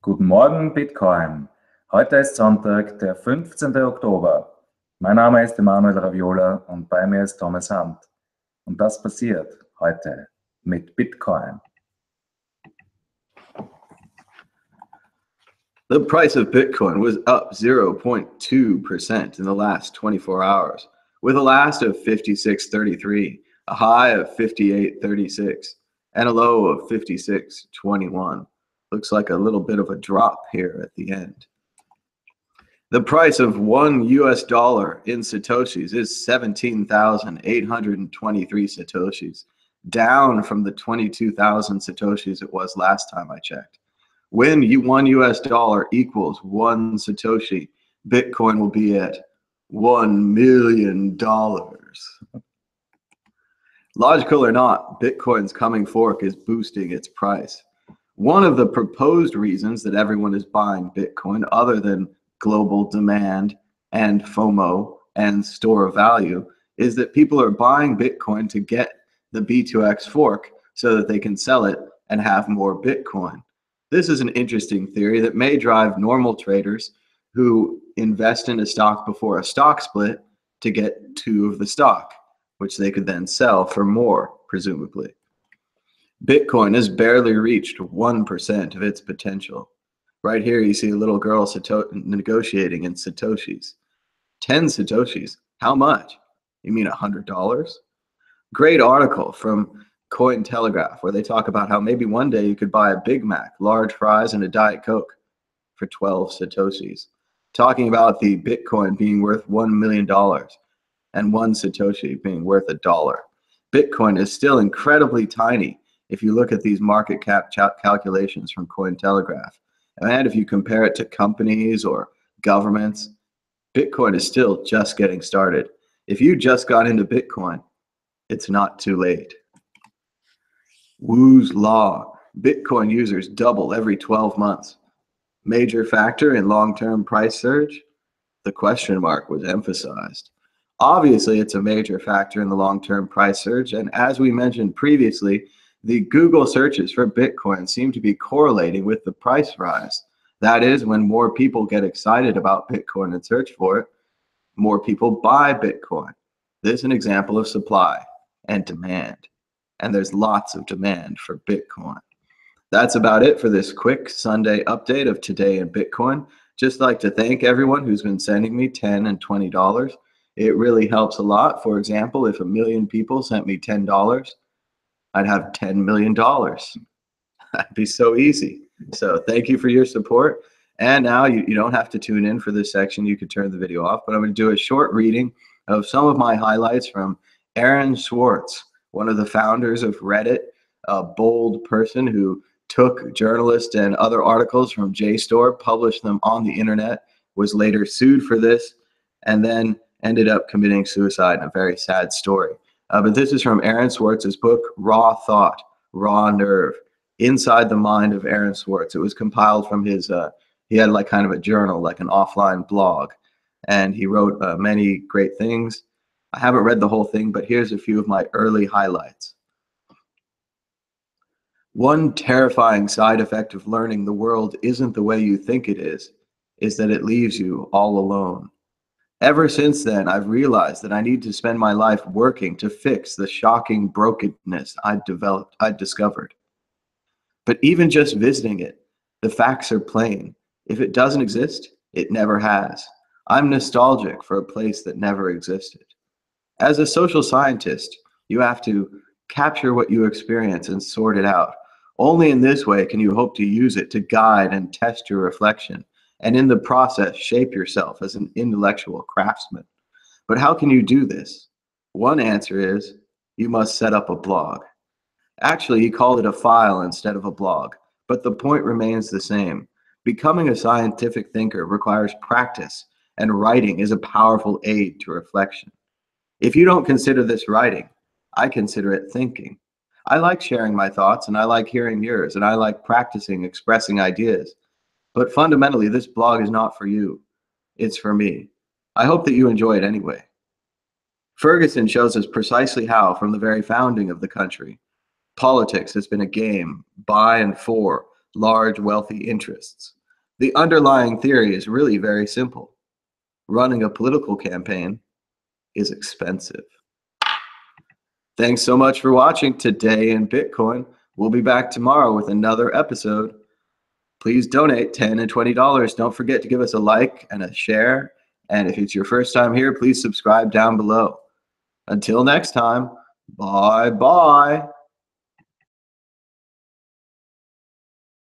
Guten Morgen, Bitcoin. Heute ist Sonntag, der 15. Oktober. Mein Name ist Emanuel Raviola und bei mir ist Thomas Hand. Und das passiert heute mit Bitcoin. The price of Bitcoin was up 0.2% in the last 24 hours, with a last of 56.33, a high of 58.36, and a low of 56.21. Looks like a little bit of a drop here at the end. The price of $1 in Satoshis is 17,823 Satoshis, down from the 22,000 Satoshis it was last time I checked. When $1 equals 1 Satoshi, Bitcoin will be at $1 million. Logical or not, Bitcoin's coming fork is boosting its price. One of the proposed reasons that everyone is buying Bitcoin, other than global demand and FOMO and store of value, is that people are buying Bitcoin to get the B2X fork so that they can sell it and have more Bitcoin. This is an interesting theory that may drive normal traders who invest in a stock before a stock split to get 2 of the stock, which they could then sell for more, presumably. Bitcoin has barely reached 1% of its potential. Right here, you see a little girl negotiating in Satoshis. 10 Satoshis, how much? You mean $100? Great article from CoinTelegraph, where they talk about how maybe one day you could buy a Big Mac, large fries, and a Diet Coke for 12 Satoshis. Talking about the Bitcoin being worth $1 million and 1 Satoshi being worth $1. Bitcoin is still incredibly tiny if you look at these market cap calculations from CoinTelegraph. And if you compare it to companies or governments, Bitcoin is still just getting started. If you just got into Bitcoin, it's not too late. Wu's Law. Bitcoin users double every 12 months. Major factor in long-term price surge? The question mark was emphasized. Obviously, it's a major factor in the long-term price surge, and as we mentioned previously, the Google searches for Bitcoin seem to be correlating with the price rise. That is, when more people get excited about Bitcoin and search for it, more people buy Bitcoin. This is an example of supply and demand. And there's lots of demand for Bitcoin. That's about it for this quick Sunday update of Today in Bitcoin. Just like to thank everyone who's been sending me $10 and $20. It really helps a lot. For example, if 1 million people sent me $10, I'd have $10 million. That'd be so easy. So thank you for your support. And now you don't have to tune in for this section. You could turn the video off, but I'm going to do a short reading of some of my highlights from Aaron Swartz, one of the founders of Reddit, a bold person who took journalists and other articles from JSTOR, published them on the internet, was later sued for this, and then ended up committing suicide in a very sad story. But this is from Aaron Swartz's book, Raw Thought, Raw Nerve, Inside the Mind of Aaron Swartz. It was compiled from his, he had like kind of a journal, like an offline blog, and he wrote many great things. I haven't read the whole thing, but here's a few of my early highlights. One terrifying side effect of learning the world isn't the way you think it is that it leaves you all alone. Ever since then, I've realized that I need to spend my life working to fix the shocking brokenness I'd discovered. But even just visiting it, the facts are plain. If it doesn't exist, it never has. I'm nostalgic for a place that never existed. As a social scientist, you have to capture what you experience and sort it out. Only in this way can you hope to use it to guide and test your reflection, and in the process shape yourself as an intellectual craftsman. But how can you do this? One answer is, you must set up a blog. Actually, he called it a file instead of a blog, but the point remains the same. Becoming a scientific thinker requires practice, and writing is a powerful aid to reflection. If you don't consider this writing, I consider it thinking. I like sharing my thoughts, and I like hearing yours, and I like practicing expressing ideas. But fundamentally, this blog is not for you. It's for me. I hope that you enjoy it anyway. Ferguson shows us precisely how, from the very founding of the country, politics has been a game by and for large, wealthy interests. The underlying theory is really very simple. Running a political campaign is expensive. Thanks so much for watching Today in Bitcoin. We'll be back tomorrow with another episode. Please donate $10 and $20. Don't forget to give us a like and a share. And if it's your first time here, please subscribe down below. Until next time, bye-bye.